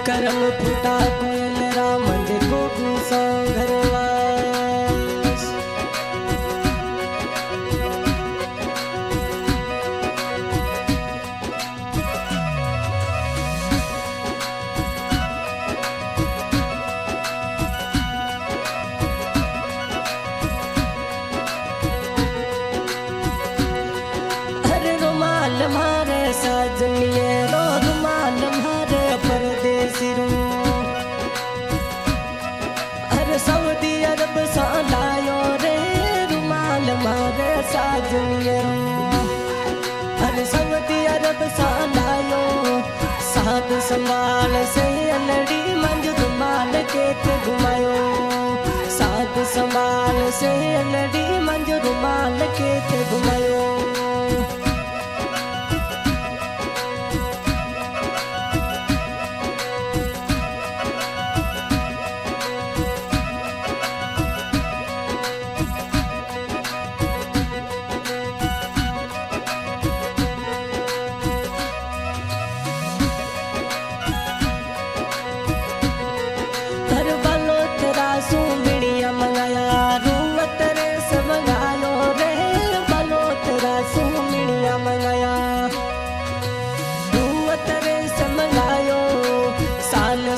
करम फूटा कोयल राम देखो घूसा घरवास। अरे रुमाल मारे साजनिए रो रुमाल मारे परदेसी रू। अरे सऊदी अरब सा लायो रे रुमाल मारे साजनिए रो। अरे सऊदी अरब सा लायो साध संभाल से अलड़ी मंज रुमाल के ते घुमायो। साध संभाल से अलड़ी मंज रुमाल के ते घुमायो।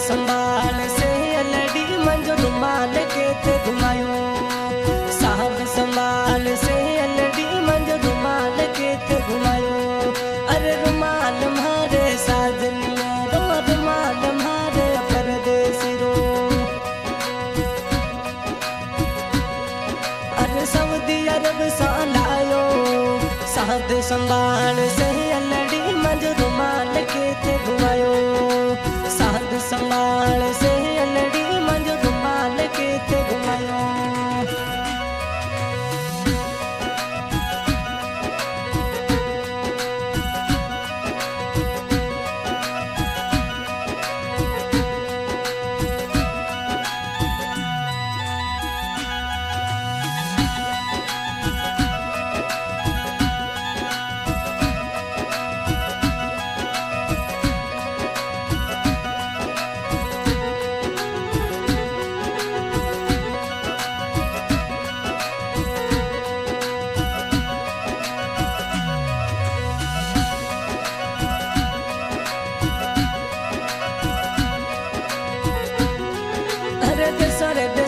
संभाल से अलड़ी मंज रुमाल के ते घुमायो। साहब संभाल से अलड़ी मंज रुमाल के ते घुमायो। अरे रुमाल मारे साजनिया रो रुमाल मारे परदेसी रो। अरे सऊदी अरब सा लायो साहब संभाल से अलड़ी मंज रुमाल के ते घुमायो। साध संभाल से अलड़ी मंज रुमाल के ते घुमायो।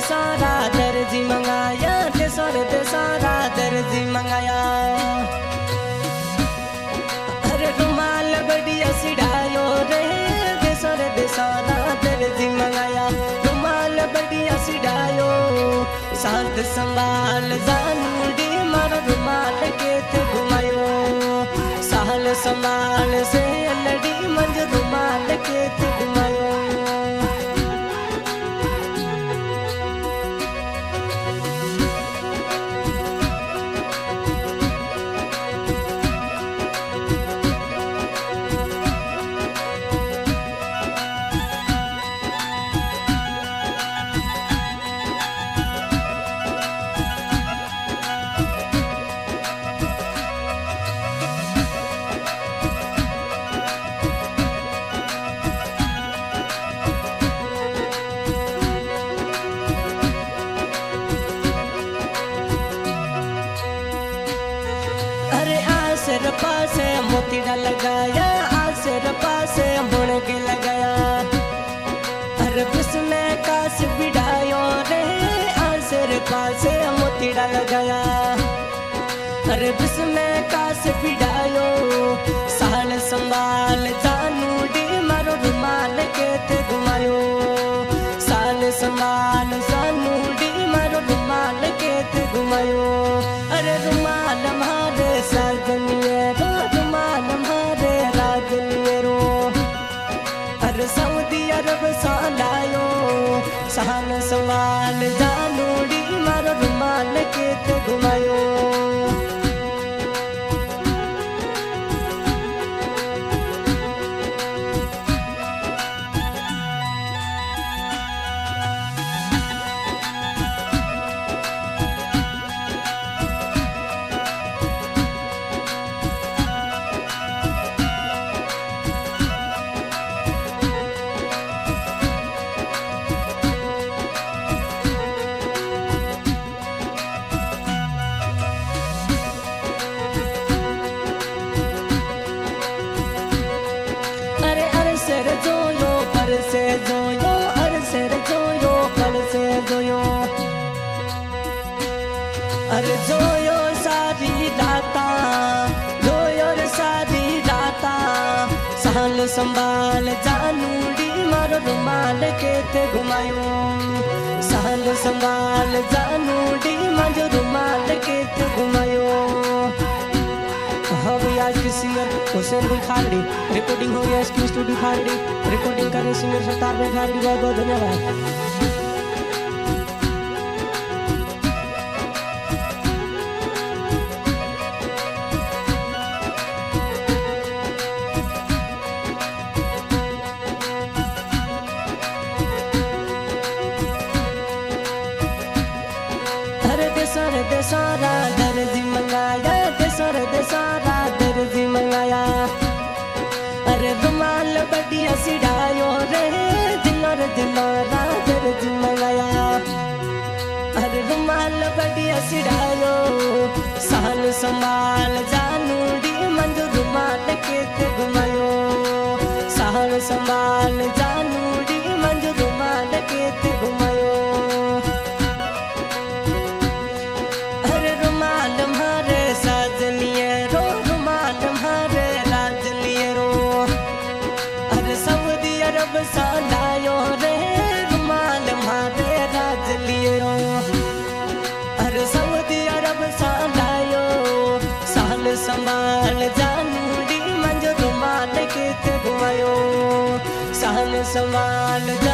सारा दर्जी मंगाया ते सारा दर्जी मंगाया। अरे रुमाल बढ़िया सिड़ायो रे दे सारा दर्जी मंगाया। रुमाल बढ़िया सिड़ायो साथ संभाल जानूडी मारो रुमाल के ते घुमायो। साल संभाल से अलड़ी मंज रुमाल के ते घुमायो। आसर पासे मोतीड़ा लगाया आसर पासे बुन के लगाया। अरे उसने कास बिड़ायो रे आसर पासे मोतीड़ा लगाया। अरे उसने कास बिड़ायो साल संभाल जानूडी मारो रुमाल के ते घुमायो। साल संभाल जानूडी मारो रुमाल के ते घुमायो। अरे रुमाल मारे साजनिए रो रुमाल मारे राज साल संभाल जानूड़ी मारो रुमाल केते घुमायो साल संभाल जानूड़ी मारो रुमाल केते घुमायो। हाँ भाई आज के सिंगर हुसैन भाई खारड़ी रिकॉर्डिंग हो गया इसकी स्टूडियो खारड़ी रिकॉर्डिंग कर रहे सिंगर सरदार भाई खारड़ी बहुत बहुत धन्यवाद। दे सारा दर्जी मंगाया दे सारा दर्जी मंगाया। अरे रुमाल बढ़िया सिड़ायो रे दिलोर दिलोरा दर्जी मंगाया। अरे रुमाल बढ़िया सिड़ायो साल संभाल जानूड़ी मंजू रुमाल केते घुमायो साल संभाल जानूड़ी मंजू रुमाल केते घुमायो। सालायो रे रुमाल मारे राज लिए रो। अरे सऊदी अरब सालायो साल संभाल जानूड़ी मंजू रुमाल केते घुमायो साल संभाल।